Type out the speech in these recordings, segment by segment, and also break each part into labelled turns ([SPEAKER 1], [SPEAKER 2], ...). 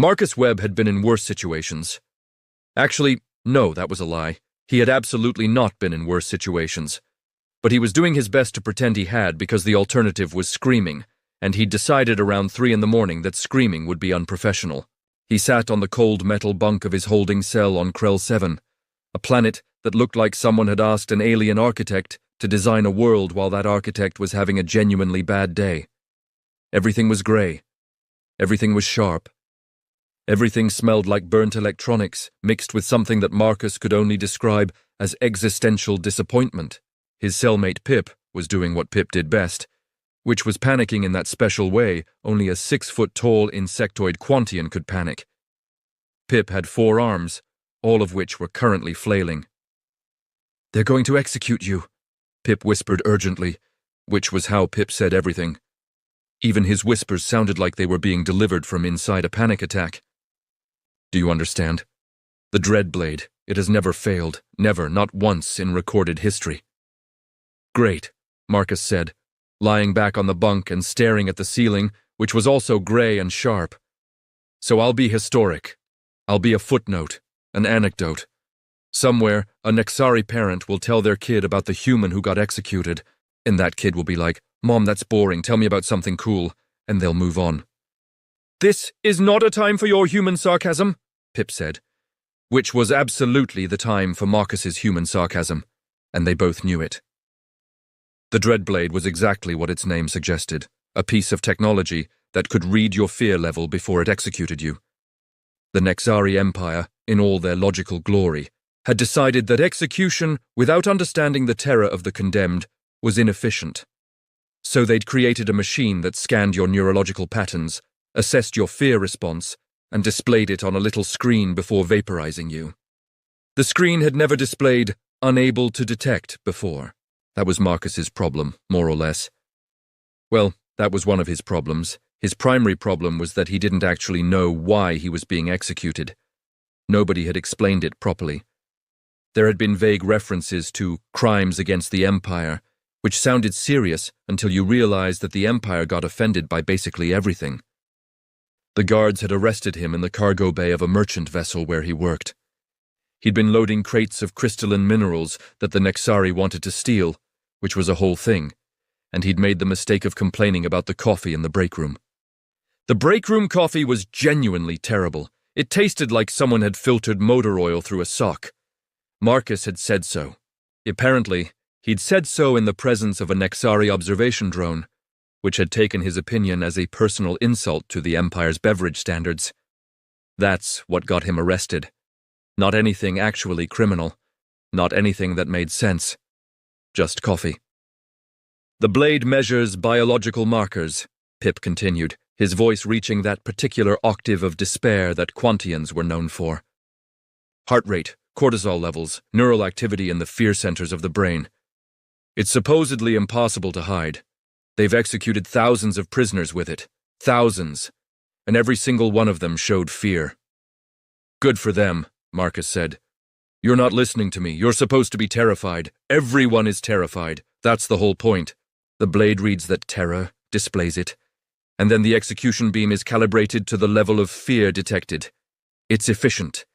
[SPEAKER 1] Marcus Webb had been in worse situations. Actually, no, that was a lie. He had absolutely not been in worse situations. But he was doing his best to pretend he had because the alternative was screaming, and he'd decided around 3 in the morning that screaming would be unprofessional. He sat on the cold metal bunk of his holding cell on Krell 7, a planet that looked like someone had asked an alien architect to design a world while that architect was having a genuinely bad day. Everything was grey. Everything was sharp. Everything smelled like burnt electronics, mixed with something that Marcus could only describe as existential disappointment. His cellmate Pip was doing what Pip did best, which was panicking in that special way only a 6-foot-tall insectoid Quantian could panic. Pip had 4 arms, all of which were currently flailing. "They're going to execute you," Pip whispered urgently, which was how Pip said everything. Even his whispers sounded like they were being delivered from inside a panic attack. "Do you understand? The Dreadblade, it has never failed, never, not once in recorded history." "Great," Marcus said, lying back on the bunk and staring at the ceiling, which was also grey and sharp. "So I'll be historic. I'll be a footnote, an anecdote. Somewhere, a Nexari parent will tell their kid about the human who got executed, and that kid will be like, 'Mom, that's boring, tell me about something cool,' and they'll move on." "This is not a time for your human sarcasm," Pip said, which was absolutely the time for Marcus's human sarcasm, and they both knew it. The Dreadblade was exactly what its name suggested, a piece of technology that could read your fear level before it executed you. The Nexari Empire, in all their logical glory, had decided that execution without understanding the terror of the condemned was inefficient. So they'd created a machine that scanned your neurological patterns, assessed your fear response, and displayed it on a little screen before vaporizing you. The screen had never displayed "unable to detect" before. That was Marcus's problem, more or less. Well, that was one of his problems. His primary problem was that he didn't actually know why he was being executed. Nobody had explained it properly. There had been vague references to crimes against the Empire, which sounded serious until you realized that the Empire got offended by basically everything. The guards had arrested him in the cargo bay of a merchant vessel where he worked. He'd been loading crates of crystalline minerals that the Nexari wanted to steal, which was a whole thing, and he'd made the mistake of complaining about the coffee in the break room. The break room coffee was genuinely terrible. It tasted like someone had filtered motor oil through a sock. Marcus had said so. Apparently, he'd said so in the presence of a Nexari observation drone, which had taken his opinion as a personal insult to the Empire's beverage standards. That's what got him arrested. Not anything actually criminal. Not anything that made sense. Just coffee. "The blade measures biological markers," Pip continued, his voice reaching that particular octave of despair that Quantians were known for. "Heart rate, cortisol levels, neural activity in the fear centers of the brain. It's supposedly impossible to hide. They've executed thousands of prisoners with it. Thousands. And every single one of them showed fear." "Good for them," Marcus said. "You're not listening to me. You're supposed to be terrified. Everyone is terrified. That's the whole point. The blade reads that terror, displays it, and then the execution beam is calibrated to the level of fear detected. It's efficient.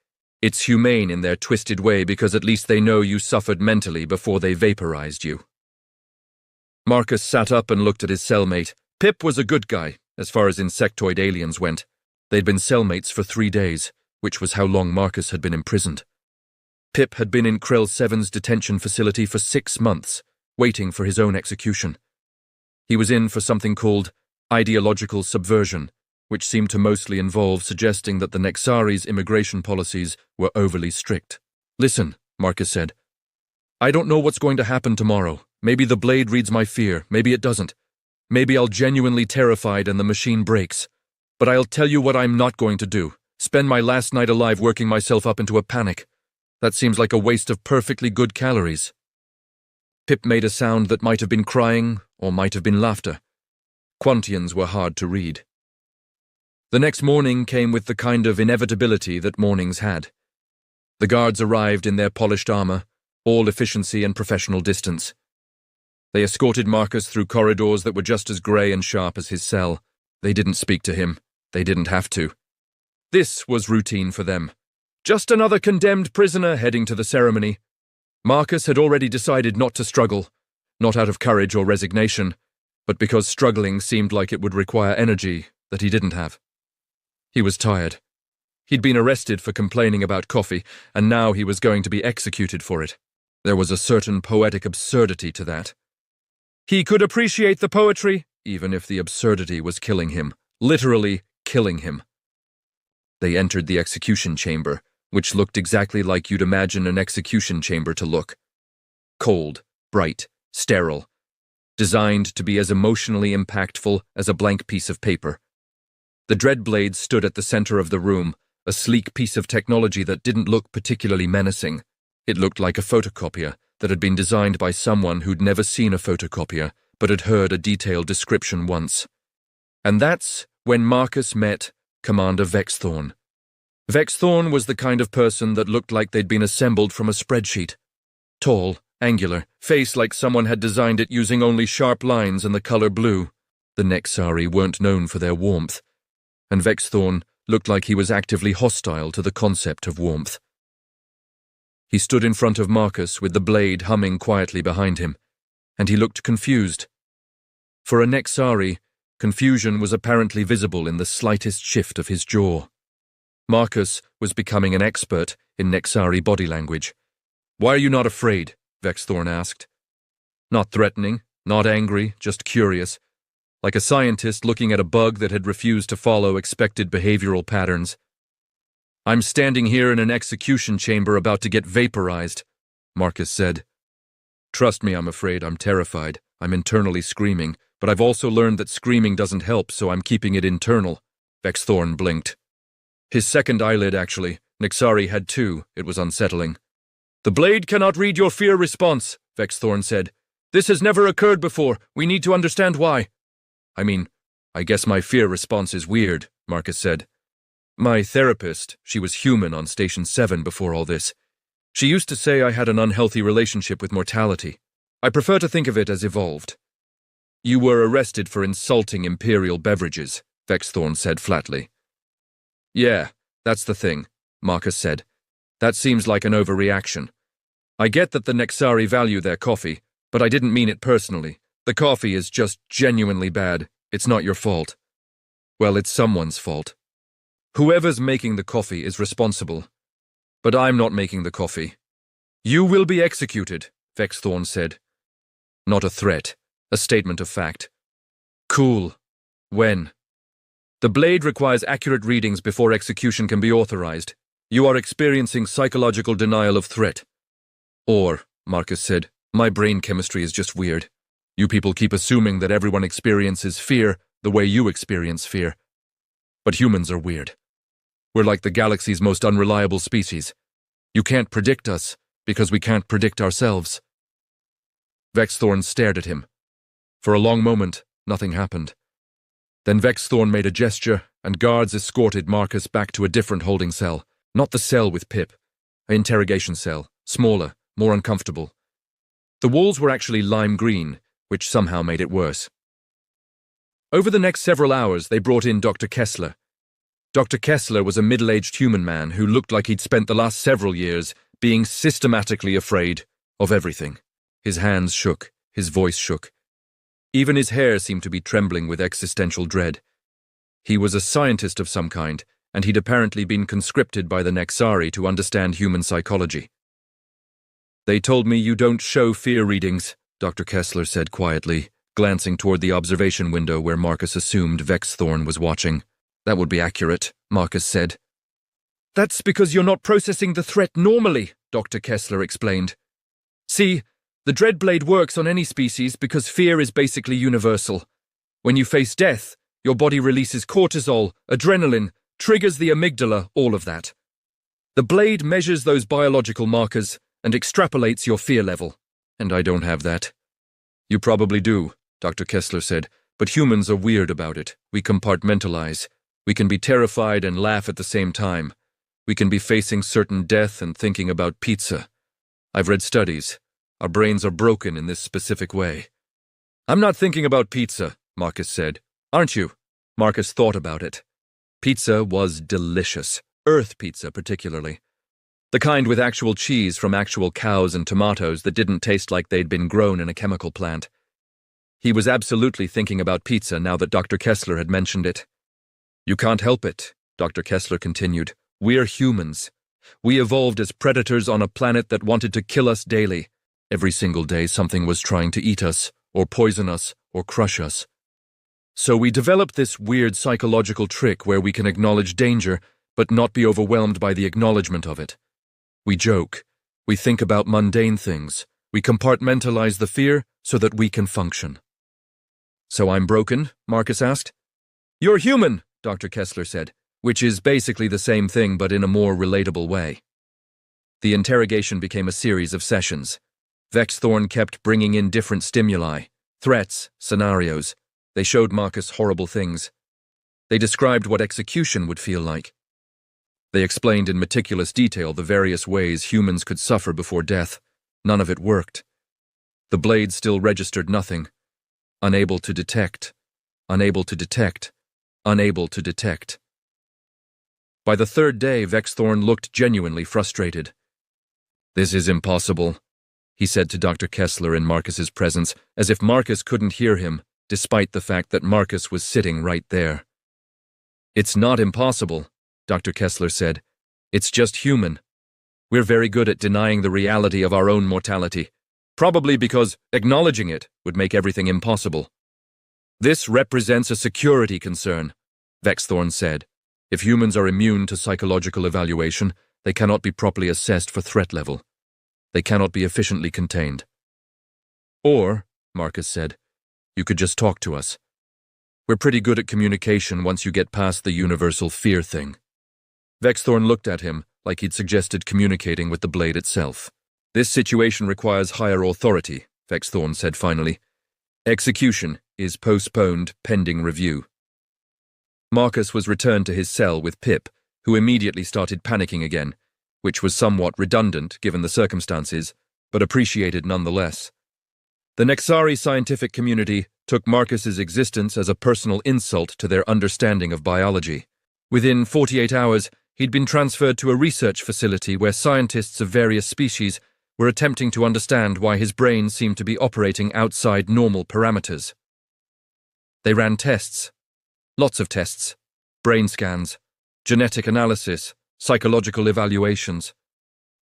[SPEAKER 1] It's humane in their twisted way because at least they know you suffered mentally before they vaporized you." Marcus sat up and looked at his cellmate. Pip was a good guy, as far as insectoid aliens went. They'd been cellmates for 3 days, which was how long Marcus had been imprisoned. Pip had been in Krell 7's detention facility for 6 months, waiting for his own execution. He was in for something called ideological subversion, which seemed to mostly involve suggesting that the Nexari's immigration policies were overly strict. "Listen," Marcus said. "I don't know what's going to happen tomorrow. Maybe the blade reads my fear, maybe it doesn't. Maybe I'll genuinely terrified and the machine breaks. But I'll tell you what I'm not going to do. Spend my last night alive working myself up into a panic. That seems like a waste of perfectly good calories." Pip made a sound that might have been crying or might have been laughter. Quantians were hard to read. The next morning came with the kind of inevitability that mornings had. The guards arrived in their polished armor, all efficiency and professional distance. They escorted Marcus through corridors that were just as grey and sharp as his cell. They didn't speak to him. They didn't have to. This was routine for them. Just another condemned prisoner heading to the ceremony. Marcus had already decided not to struggle, not out of courage or resignation, but because struggling seemed like it would require energy that he didn't have. He was tired. He'd been arrested for complaining about coffee, and now he was going to be executed for it. There was a certain poetic absurdity to that. He could appreciate the poetry, even if the absurdity was killing him, literally killing him. They entered the execution chamber, which looked exactly like you'd imagine an execution chamber to look. Cold, bright, sterile, designed to be as emotionally impactful as a blank piece of paper. The dread blade stood at the center of the room, a sleek piece of technology that didn't look particularly menacing. It looked like a photocopier that had been designed by someone who'd never seen a photocopier, but had heard a detailed description once. And that's when Marcus met Commander Vexthorn. Vexthorn was the kind of person that looked like they'd been assembled from a spreadsheet. Tall, angular, face like someone had designed it using only sharp lines and the color blue. The Nexari weren't known for their warmth, and Vexthorn looked like he was actively hostile to the concept of warmth. He stood in front of Marcus with the blade humming quietly behind him, and he looked confused. For a Nexari, confusion was apparently visible in the slightest shift of his jaw. Marcus was becoming an expert in Nexari body language. "Why are you not afraid?" Vexthorn asked. Not threatening, not angry, just curious, like a scientist looking at a bug that had refused to follow expected behavioral patterns. "I'm standing here in an execution chamber about to get vaporized," Marcus said. "Trust me, I'm afraid. I'm terrified. I'm internally screaming, but I've also learned that screaming doesn't help, so I'm keeping it internal." Vexthorn blinked. His second eyelid, actually. Nexari had two. It was unsettling. "The blade cannot read your fear response," Vexthorn said. "This has never occurred before. We need to understand why." I guess my fear response is weird," Marcus said. "My therapist, she was human on Station 7 before all this. She used to say I had an unhealthy relationship with mortality. I prefer to think of it as evolved." "You were arrested for insulting Imperial beverages," Vexthorn said flatly. "Yeah, that's the thing," Marcus said. "That seems like an overreaction. I get that the Nexari value their coffee, but I didn't mean it personally. The coffee is just genuinely bad. It's not your fault." "Well, it's someone's fault. Whoever's making the coffee is responsible. But I'm not making the coffee." "You will be executed," Vexthorn said. Not a threat, a statement of fact. "Cool. When?" "The blade requires accurate readings before execution can be authorized. You are experiencing psychological denial of threat." "Or," Marcus said, "my brain chemistry is just weird. You people keep assuming that everyone experiences fear the way you experience fear. But humans are weird. We're like the galaxy's most unreliable species. You can't predict us because we can't predict ourselves." Vexthorn stared at him. For a long moment, nothing happened. Then Vexthorn made a gesture, and guards escorted Marcus back to a different holding cell. Not the cell with Pip. An interrogation cell, smaller, more uncomfortable. The walls were actually lime green, which somehow made it worse. Over the next several hours, they brought in Dr. Kessler. Dr. Kessler was a middle-aged human man who looked like he'd spent the last several years being systematically afraid of everything. His hands shook, his voice shook. Even his hair seemed to be trembling with existential dread. He was a scientist of some kind, and he'd apparently been conscripted by the Nexari to understand human psychology. "They told me you don't show fear readings," Dr. Kessler said quietly, glancing toward the observation window where Marcus assumed Vexthorn was watching. "That would be accurate," Marcus said. "That's because you're not processing the threat normally," Dr. Kessler explained. "See, the Dreadblade works on any species because fear is basically universal. When you face death, your body releases cortisol, adrenaline, triggers the amygdala, all of that. The blade measures those biological markers and extrapolates your fear level. And I don't have that." "You probably do," Dr. Kessler said, "but humans are weird about it. We compartmentalize. We can be terrified and laugh at the same time. We can be facing certain death and thinking about pizza. I've read studies. Our brains are broken in this specific way." "I'm not thinking about pizza," Marcus said. "Aren't you?" Marcus thought about it. Pizza was delicious. Earth pizza, particularly. The kind with actual cheese from actual cows and tomatoes that didn't taste like they'd been grown in a chemical plant. He was absolutely thinking about pizza now that Dr. Kessler had mentioned it. You can't help it, Dr. Kessler continued. We're humans. We evolved as predators on a planet that wanted to kill us daily. Every single day something was trying to eat us, or poison us, or crush us. So we developed this weird psychological trick where we can acknowledge danger, but not be overwhelmed by the acknowledgement of it. We joke. We think about mundane things. We compartmentalize the fear so that we can function. So I'm broken? Marcus asked. You're human, Dr. Kessler said, which is basically the same thing but in a more relatable way. The interrogation became a series of sessions. Vexthorn kept bringing in different stimuli, threats, scenarios. They showed Marcus horrible things. They described what execution would feel like. They explained in meticulous detail the various ways humans could suffer before death. None of it worked. The blade still registered nothing. Unable to detect. Unable to detect. Unable to detect. By the third day, Vexthorn looked genuinely frustrated. This is impossible, he said to Dr. Kessler in Marcus's presence, as if Marcus couldn't hear him, despite the fact that Marcus was sitting right there. It's not impossible, Dr. Kessler said. It's just human. We're very good at denying the reality of our own mortality, probably because acknowledging it would make everything impossible. This represents a security concern, Vexthorn said. If humans are immune to psychological evaluation, they cannot be properly assessed for threat level. They cannot be efficiently contained. Or, Marcus said, you could just talk to us. We're pretty good at communication once you get past the universal fear thing. Vexthorn looked at him like he'd suggested communicating with the blade itself. This situation requires higher authority, Vexthorn said finally. Execution is postponed pending review. Marcus was returned to his cell with Pip, who immediately started panicking again, which was somewhat redundant given the circumstances, but appreciated nonetheless. The Nexari scientific community took Marcus's existence as a personal insult to their understanding of biology. Within 48 hours, he'd been transferred to a research facility where scientists of various species were attempting to understand why his brain seemed to be operating outside normal parameters. They ran tests. Lots of tests. Brain scans, genetic analysis, psychological evaluations.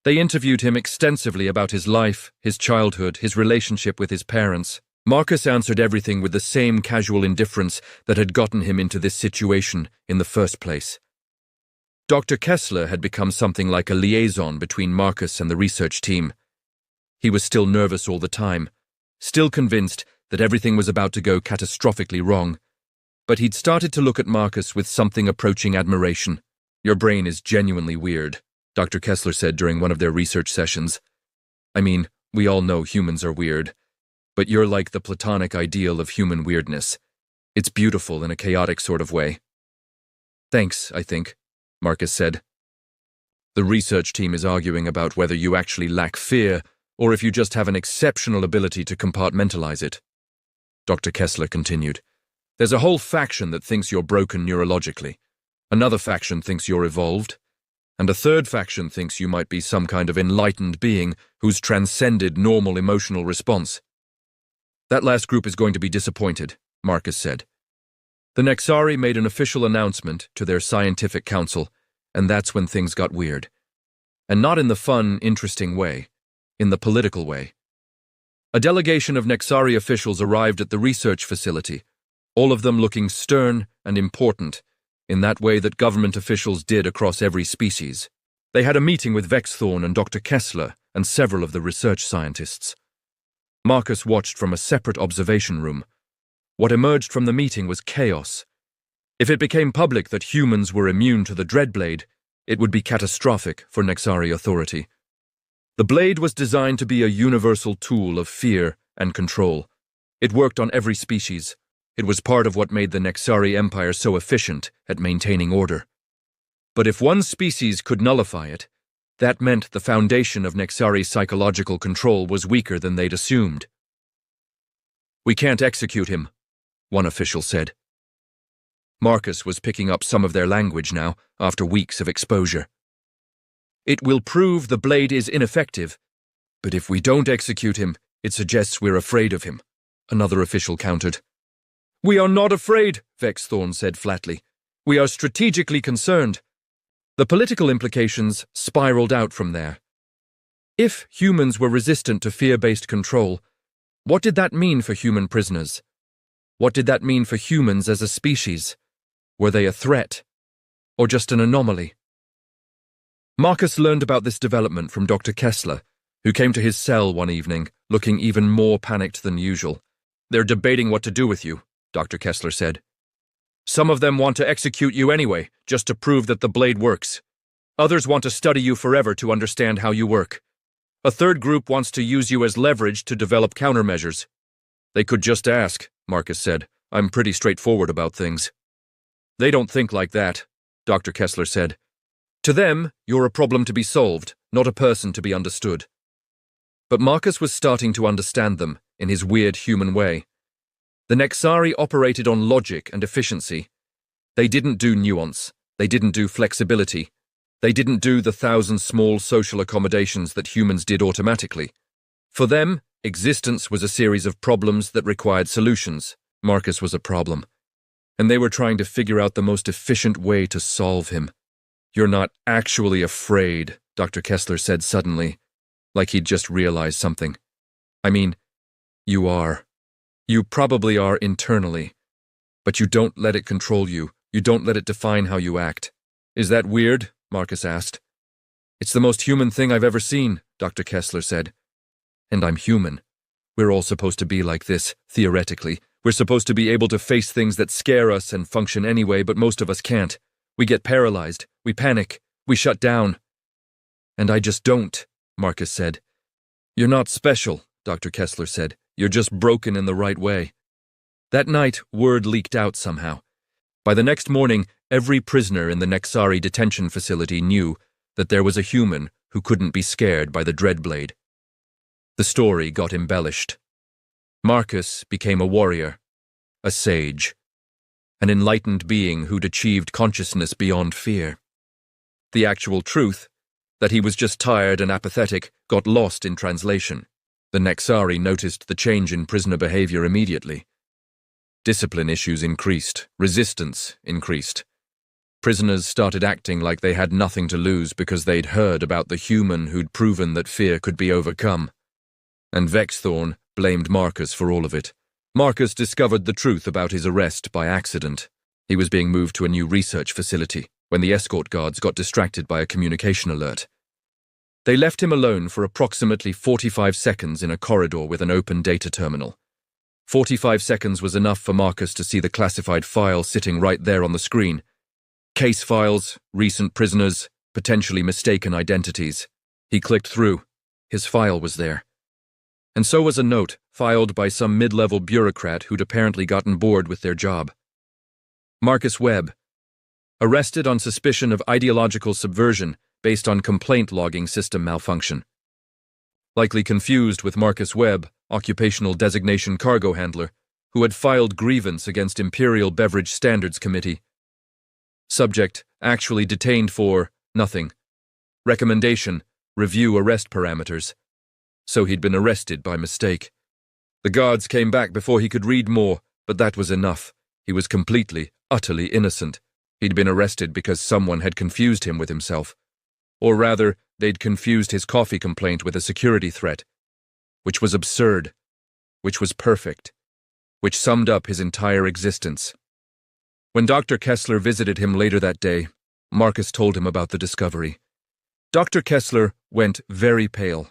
[SPEAKER 1] They interviewed him extensively about his life, his childhood, his relationship with his parents. Marcus answered everything with the same casual indifference that had gotten him into this situation in the first place. Dr. Kessler had become something like a liaison between Marcus and the research team. He was still nervous all the time, still convinced that everything was about to go catastrophically wrong. But he'd started to look at Marcus with something approaching admiration. Your brain is genuinely weird, Dr. Kessler said during one of their research sessions. I mean, we all know humans are weird, but you're like the platonic ideal of human weirdness. It's beautiful in a chaotic sort of way. Thanks, I think, Marcus said. The research team is arguing about whether you actually lack fear or if you just have an exceptional ability to compartmentalize it. Dr. Kessler continued. There's a whole faction that thinks you're broken neurologically. Another faction thinks you're evolved. And a third faction thinks you might be some kind of enlightened being who's transcended normal emotional response. That last group is going to be disappointed, Marcus said. The Nexari made an official announcement to their scientific council, and that's when things got weird. And not in the fun, interesting way, in the political way. A delegation of Nexari officials arrived at the research facility, all of them looking stern and important, in that way that government officials did across every species. They had a meeting with Vexthorn and Dr. Kessler and several of the research scientists. Marcus watched from a separate observation room. What emerged from the meeting was chaos. If it became public that humans were immune to the Dreadblade, it would be catastrophic for Nexari authority. The blade was designed to be a universal tool of fear and control. It worked on every species. It was part of what made the Nexari Empire so efficient at maintaining order. But if one species could nullify it, that meant the foundation of Nexari psychological control was weaker than they'd assumed. We can't execute him, one official said. Marcus was picking up some of their language now, after weeks of exposure. "It will prove the blade is ineffective, but if we don't execute him, it suggests we're afraid of him," another official countered. "We are not afraid," Vex Thorn said flatly. "We are strategically concerned." The political implications spiraled out from there. If humans were resistant to fear-based control, what did that mean for human prisoners? What did that mean for humans as a species? Were they a threat, or just an anomaly? Marcus learned about this development from Dr. Kessler, who came to his cell one evening, looking even more panicked than usual. "They're debating what to do with you," Dr. Kessler said. "Some of them want to execute you anyway, just to prove that the blade works. Others want to study you forever to understand how you work. A third group wants to use you as leverage to develop countermeasures." "They could just ask," Marcus said. "I'm pretty straightforward about things." "They don't think like that," Dr. Kessler said. "To them, you're a problem to be solved, not a person to be understood." But Marcus was starting to understand them, in his weird human way. The Nexari operated on logic and efficiency. They didn't do nuance. They didn't do flexibility. They didn't do the 1,000 small social accommodations that humans did automatically. For them, existence was a series of problems that required solutions. Marcus was a problem. And they were trying to figure out the most efficient way to solve him. "You're not actually afraid," Dr. Kessler said suddenly, like he'd just realized something. "I mean, you are. You probably are internally. But you don't let it control you. You don't let it define how you act." "Is that weird?" Marcus asked. "It's the most human thing I've ever seen," Dr. Kessler said. "And I'm human. We're all supposed to be like this, theoretically. We're supposed to be able to face things that scare us and function anyway, but most of us can't. We get paralyzed. We panic. We shut down." "And I just don't," Marcus said. "You're not special," Dr. Kessler said. "You're just broken in the right way." That night, word leaked out somehow. By the next morning, every prisoner in the Nexari detention facility knew that there was a human who couldn't be scared by the Dreadblade. The story got embellished. Marcus became a warrior, a sage, an enlightened being who'd achieved consciousness beyond fear. The actual truth, that he was just tired and apathetic, got lost in translation. The Nexari noticed the change in prisoner behavior immediately. Discipline issues increased, resistance increased. Prisoners started acting like they had nothing to lose because they'd heard about the human who'd proven that fear could be overcome. And Vexthorn blamed Marcus for all of it. Marcus discovered the truth about his arrest by accident. He was being moved to a new research facility when the escort guards got distracted by a communication alert. They left him alone for approximately 45 seconds in a corridor with an open data terminal. 45 seconds was enough for Marcus to see the classified file sitting right there on the screen. Case files, recent prisoners, potentially mistaken identities. He clicked through. His file was there. And so was a note filed by some mid-level bureaucrat who'd apparently gotten bored with their job. Marcus Webb, arrested on suspicion of ideological subversion based on complaint logging system malfunction. Likely confused with Marcus Webb, occupational designation cargo handler, who had filed grievance against Imperial Beverage Standards Committee. Subject, actually detained for nothing. Recommendation, review arrest parameters. So he'd been arrested by mistake. The guards came back before he could read more, but that was enough. He was completely, utterly innocent. He'd been arrested because someone had confused him with himself. Or rather, they'd confused his coffee complaint with a security threat. Which was absurd. Which was perfect. Which summed up his entire existence. When Dr. Kessler visited him later that day, Marcus told him about the discovery. Dr. Kessler went very pale,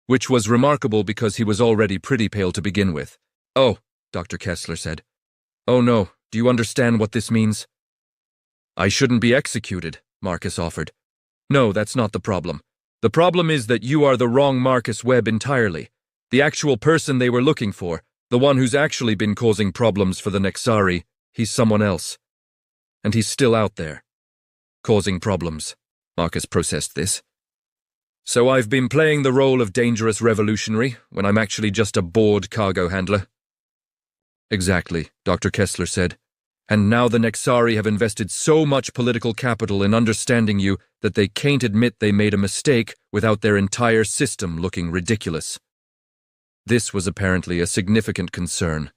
[SPEAKER 1] which was remarkable because he was already pretty pale to begin with. "Oh," Dr. Kessler said. "Oh no, do you understand what this means?" "I shouldn't be executed," Marcus offered. "No, that's not the problem. The problem is that you are the wrong Marcus Webb entirely. The actual person they were looking for, the one who's actually been causing problems for the Nexari, he's someone else. And he's still out there. Causing problems." Marcus processed this. "So I've been playing the role of dangerous revolutionary when I'm actually just a bored cargo handler?" "Exactly," Dr. Kessler said. And now the Nexari have invested so much political capital in understanding you that they can't admit they made a mistake without their entire system looking ridiculous. This was apparently a significant concern.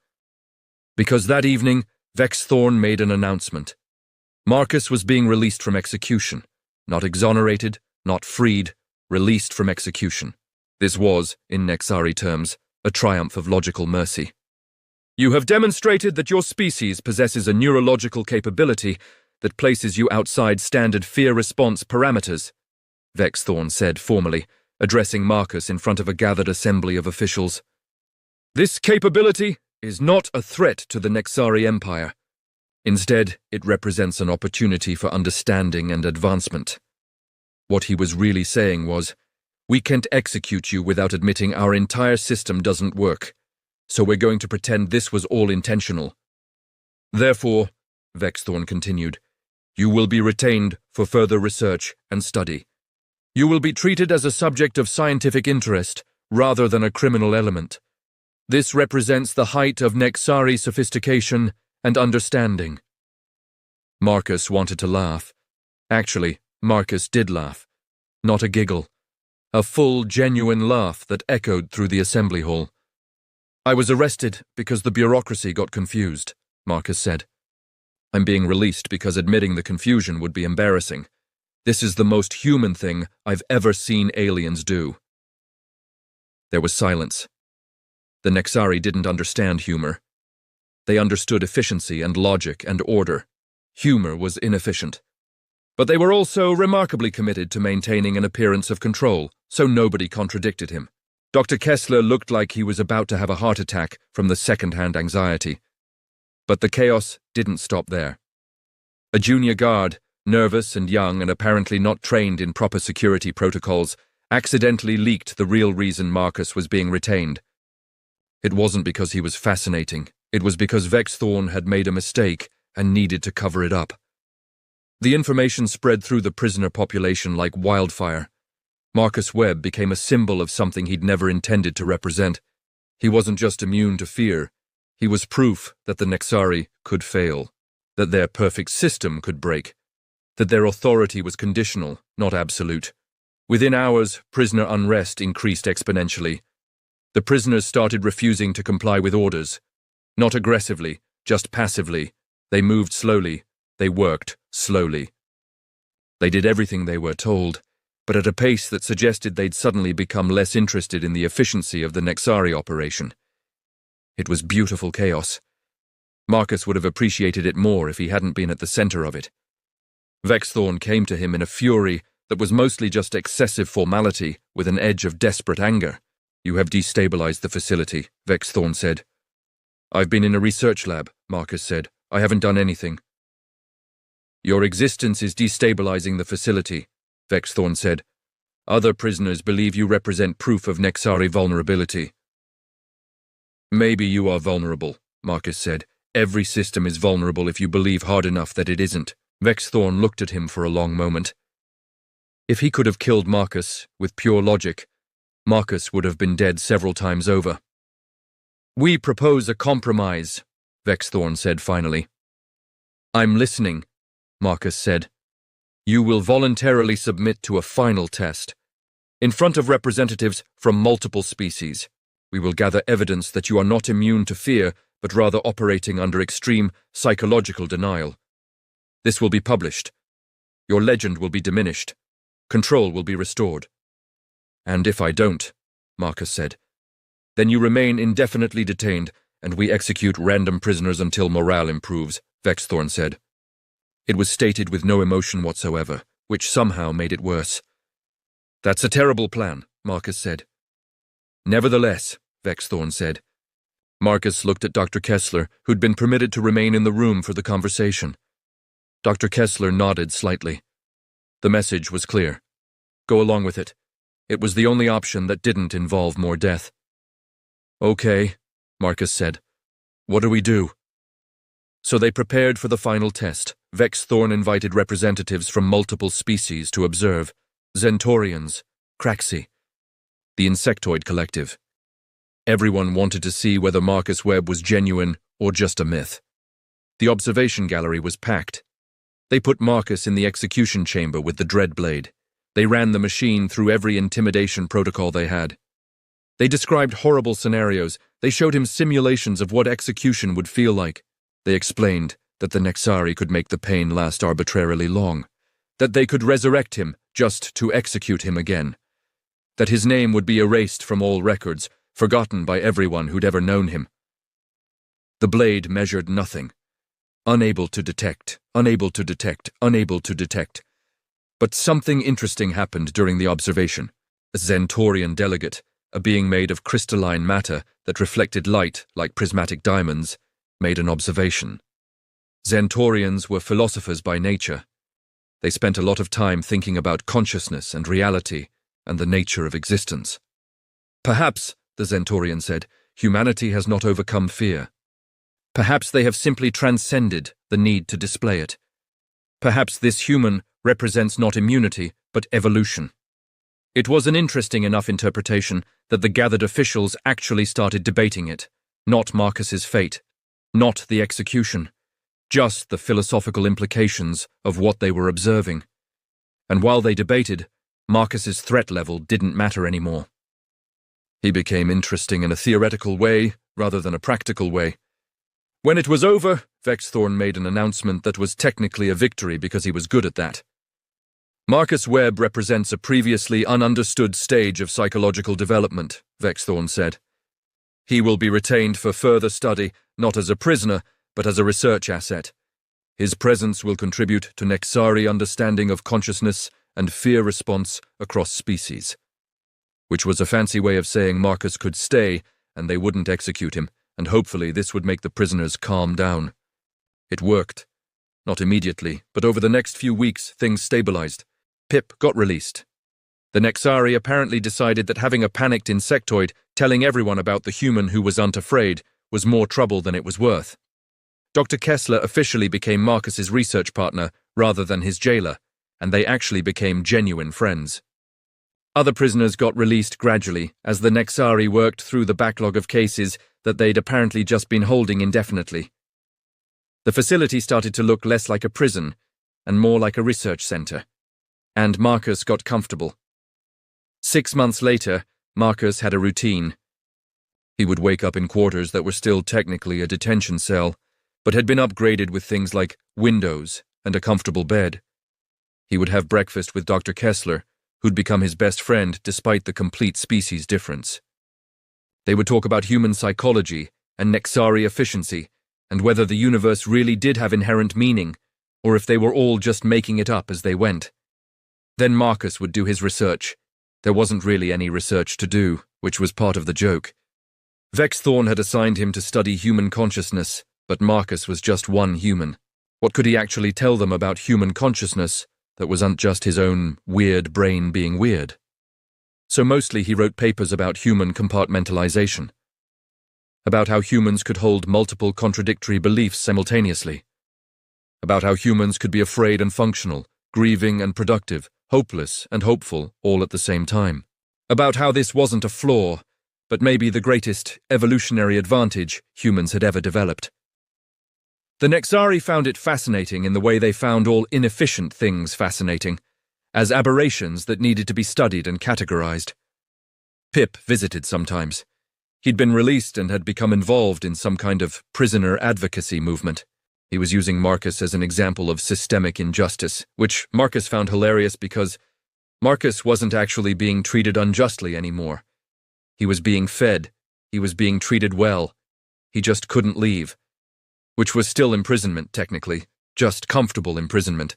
[SPEAKER 1] Because that evening, Vex Thorn made an announcement. Marcus was being released from execution. Not exonerated, not freed, released from execution. This was, in Nexari terms, a triumph of logical mercy. You have demonstrated that your species possesses a neurological capability that places you outside standard fear response parameters, Vex Thorn said formally, addressing Marcus in front of a gathered assembly of officials. This capability is not a threat to the Nexari Empire. Instead, it represents an opportunity for understanding and advancement. What he was really saying was, we can't execute you without admitting our entire system doesn't work, so we're going to pretend this was all intentional. Therefore, Vex Thorn continued, you will be retained for further research and study. You will be treated as a subject of scientific interest rather than a criminal element. This represents the height of Nexari sophistication and understanding. Marcus wanted to laugh. Actually, Marcus did laugh. Not a giggle. A full, genuine laugh that echoed through the assembly hall. I was arrested because the bureaucracy got confused, Marcus said. I'm being released because admitting the confusion would be embarrassing. This is the most human thing I've ever seen aliens do. There was silence. The Nexari didn't understand humor. They understood efficiency and logic and order. Humor was inefficient. But they were also remarkably committed to maintaining an appearance of control, so nobody contradicted him. Dr. Kessler looked like he was about to have a heart attack from the second-hand anxiety. But the chaos didn't stop there. A junior guard, nervous and young and apparently not trained in proper security protocols, accidentally leaked the real reason Marcus was being retained. It wasn't because he was fascinating. It was because Vex Thorn had made a mistake and needed to cover it up. The information spread through the prisoner population like wildfire. Marcus Webb became a symbol of something he'd never intended to represent. He wasn't just immune to fear. He was proof that the Nexari could fail, that their perfect system could break, that their authority was conditional, not absolute. Within hours, prisoner unrest increased exponentially. The prisoners started refusing to comply with orders. Not aggressively, just passively. They moved slowly. They worked slowly. They did everything they were told, but at a pace that suggested they'd suddenly become less interested in the efficiency of the Nexari operation. It was beautiful chaos. Marcus would have appreciated it more if he hadn't been at the center of it. Vex Thorn came to him in a fury that was mostly just excessive formality with an edge of desperate anger. You have destabilized the facility, Vex Thorn said. I've been in a research lab, Marcus said. I haven't done anything. Your existence is destabilizing the facility, Vex Thorn said. Other prisoners believe you represent proof of Nexari vulnerability. Maybe you are vulnerable, Marcus said. Every system is vulnerable if you believe hard enough that it isn't. Vex Thorn looked at him for a long moment. If he could have killed Marcus with pure logic, Marcus would have been dead several times over. We propose a compromise, Vex Thorn said finally. I'm listening, Marcus said. You will voluntarily submit to a final test. In front of representatives from multiple species, we will gather evidence that you are not immune to fear, but rather operating under extreme psychological denial. This will be published. Your legend will be diminished. Control will be restored. And if I don't, Marcus said, then you remain indefinitely detained, and we execute random prisoners until morale improves, Vex Thorn said. It was stated with no emotion whatsoever, which somehow made it worse. That's a terrible plan, Marcus said. Nevertheless, Vex Thorn said. Marcus looked at Dr. Kessler, who'd been permitted to remain in the room for the conversation. Dr. Kessler nodded slightly. The message was clear. Go along with it. It was the only option that didn't involve more death. Okay, Marcus said. What do we do? So they prepared for the final test. Vex Thorn invited representatives from multiple species to observe. Zentorians, Craxi, the insectoid collective. Everyone wanted to see whether Marcus Webb was genuine or just a myth. The observation gallery was packed. They put Marcus in the execution chamber with the dread blade. They ran the machine through every intimidation protocol they had. They described horrible scenarios. They showed him simulations of what execution would feel like. They explained that the Nexari could make the pain last arbitrarily long, that they could resurrect him just to execute him again, that his name would be erased from all records, forgotten by everyone who'd ever known him. The blade measured nothing. Unable to detect, unable to detect, unable to detect. But something interesting happened during the observation. A Zentorian delegate, a being made of crystalline matter that reflected light like prismatic diamonds, made an observation. Zentorians were philosophers by nature. They spent a lot of time thinking about consciousness and reality and the nature of existence. Perhaps, the Zentorian said, humanity has not overcome fear. Perhaps they have simply transcended the need to display it. Perhaps this human represents not immunity, but evolution. It was an interesting enough interpretation that the gathered officials actually started debating it, not Marcus's fate, not the execution, just the philosophical implications of what they were observing. And while they debated, Marcus's threat level didn't matter anymore. He became interesting in a theoretical way rather than a practical way. When it was over, Vexthorn made an announcement that was technically a victory because he was good at that. Marcus Webb represents a previously ununderstood stage of psychological development, Vexthorn said. He will be retained for further study, not as a prisoner, but as a research asset. His presence will contribute to Nexari understanding of consciousness and fear response across species. Which was a fancy way of saying Marcus could stay and they wouldn't execute him, and hopefully this would make the prisoners calm down. It worked. Not immediately, but over the next few weeks things stabilized. Pip got released. The Nexari apparently decided that having a panicked insectoid telling everyone about the human who was unafraid was more trouble than it was worth. Dr. Kessler officially became Marcus's research partner rather than his jailer, and they actually became genuine friends. Other prisoners got released gradually as the Nexari worked through the backlog of cases that they'd apparently just been holding indefinitely. The facility started to look less like a prison and more like a research center, and Marcus got comfortable. 6 months later, Marcus had a routine. He would wake up in quarters that were still technically a detention cell, but had been upgraded with things like windows and a comfortable bed. He would have breakfast with Dr. Kessler, who'd become his best friend despite the complete species difference. They would talk about human psychology and Nexari efficiency, and whether the universe really did have inherent meaning, or if they were all just making it up as they went. Then Marcus would do his research. There wasn't really any research to do, which was part of the joke. Vexthorn had assigned him to study human consciousness, but Marcus was just one human. What could he actually tell them about human consciousness that wasn't just his own weird brain being weird? So mostly he wrote papers about human compartmentalization, about how humans could hold multiple contradictory beliefs simultaneously, about how humans could be afraid and functional, grieving and productive, hopeless and hopeful all at the same time, about how this wasn't a flaw, but maybe the greatest evolutionary advantage humans had ever developed. The Nexari found it fascinating in the way they found all inefficient things fascinating, as aberrations that needed to be studied and categorized. Pip visited sometimes. He'd been released and had become involved in some kind of prisoner advocacy movement. He was using Marcus as an example of systemic injustice, which Marcus found hilarious because Marcus wasn't actually being treated unjustly anymore. He was being fed. He was being treated well. He just couldn't leave. Which was still imprisonment, technically, just comfortable imprisonment.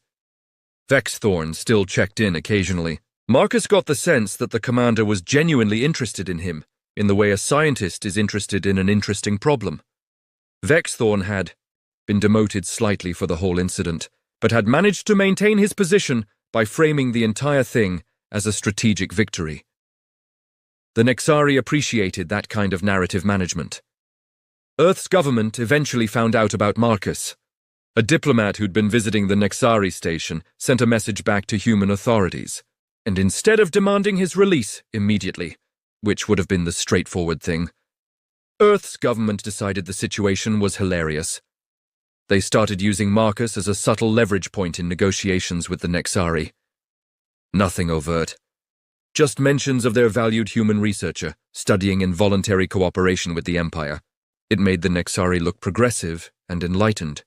[SPEAKER 1] Vexthorn still checked in occasionally. Marcus got the sense that the commander was genuinely interested in him, in the way a scientist is interested in an interesting problem. Vexthorn had been demoted slightly for the whole incident, but had managed to maintain his position by framing the entire thing as a strategic victory. The Nexari appreciated that kind of narrative management. Earth's government eventually found out about Marcus. A diplomat who'd been visiting the Nexari station sent a message back to human authorities, and instead of demanding his release immediately, which would have been the straightforward thing, Earth's government decided the situation was hilarious. They started using Marcus as a subtle leverage point in negotiations with the Nexari. Nothing overt. Just mentions of their valued human researcher studying in voluntary cooperation with the Empire. It made the Nexari look progressive and enlightened.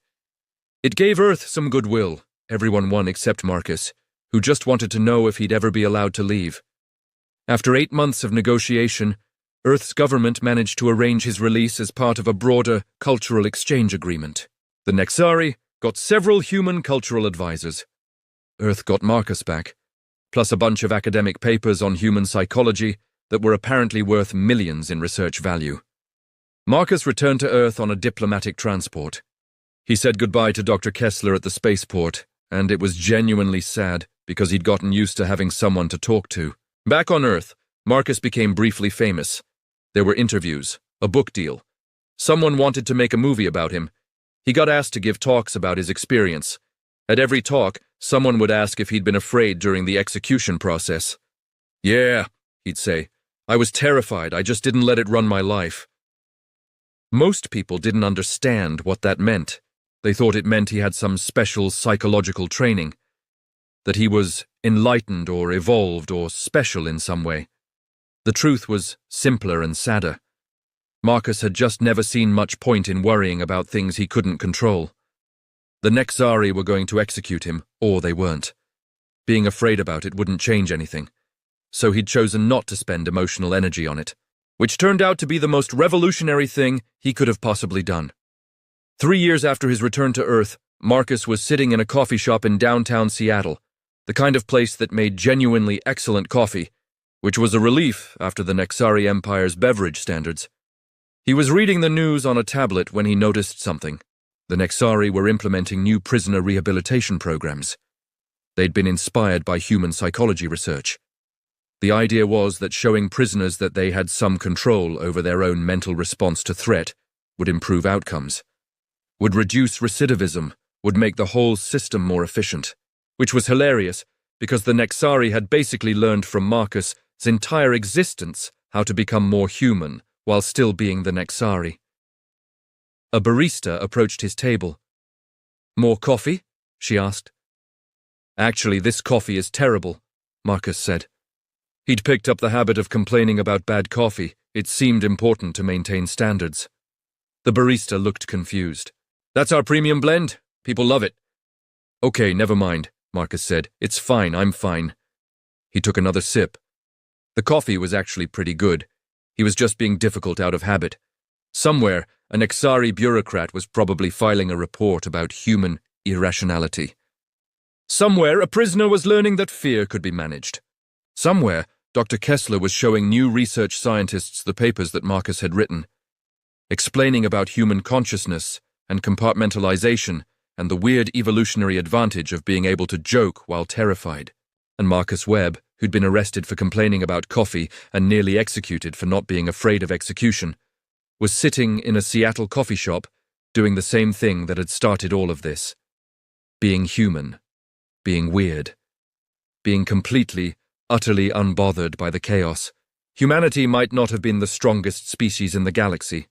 [SPEAKER 1] It gave Earth some goodwill, everyone won except Marcus, who just wanted to know if he'd ever be allowed to leave. After 8 months of negotiation, Earth's government managed to arrange his release as part of a broader cultural exchange agreement. The Nexari got several human cultural advisors. Earth got Marcus back, plus a bunch of academic papers on human psychology that were apparently worth millions in research value. Marcus returned to Earth on a diplomatic transport. He said goodbye to Dr. Kessler at the spaceport, and it was genuinely sad because he'd gotten used to having someone to talk to. Back on Earth, Marcus became briefly famous. There were interviews, a book deal. Someone wanted to make a movie about him. He got asked to give talks about his experience. At every talk, someone would ask if he'd been afraid during the execution process. "Yeah," he'd say, "I was terrified, I just didn't let it run my life." Most people didn't understand what that meant. They thought it meant he had some special psychological training, that he was enlightened or evolved or special in some way. The truth was simpler and sadder. Marcus had just never seen much point in worrying about things he couldn't control. The Nexari were going to execute him, or they weren't. Being afraid about it wouldn't change anything, so he'd chosen not to spend emotional energy on it, which turned out to be the most revolutionary thing he could have possibly done. 3 years after his return to Earth, Marcus was sitting in a coffee shop in downtown Seattle, the kind of place that made genuinely excellent coffee, which was a relief after the Nexari Empire's beverage standards. He was reading the news on a tablet when he noticed something. The Nexari were implementing new prisoner rehabilitation programs. They'd been inspired by human psychology research. The idea was that showing prisoners that they had some control over their own mental response to threat would improve outcomes, would reduce recidivism, would make the whole system more efficient, which was hilarious because the Nexari had basically learned from Marcus' entire existence how to become more human while still being the Nexari. A barista approached his table. "More coffee?" she asked. "Actually, this coffee is terrible," Marcus said. He'd picked up the habit of complaining about bad coffee. It seemed important to maintain standards. The barista looked confused. "That's our premium blend. People love it." "Okay, never mind," Marcus said. "It's fine, I'm fine." He took another sip. The coffee was actually pretty good. He was just being difficult out of habit. Somewhere, an Nexari bureaucrat was probably filing a report about human irrationality. Somewhere, a prisoner was learning that fear could be managed. Somewhere, Dr. Kessler was showing new research scientists the papers that Marcus had written, explaining about human consciousness and compartmentalization and the weird evolutionary advantage of being able to joke while terrified. And Marcus Webb, who'd been arrested for complaining about coffee and nearly executed for not being afraid of execution, was sitting in a Seattle coffee shop doing the same thing that had started all of this. Being human, being weird, being completely, utterly unbothered by the chaos. Humanity might not have been the strongest species in the galaxy,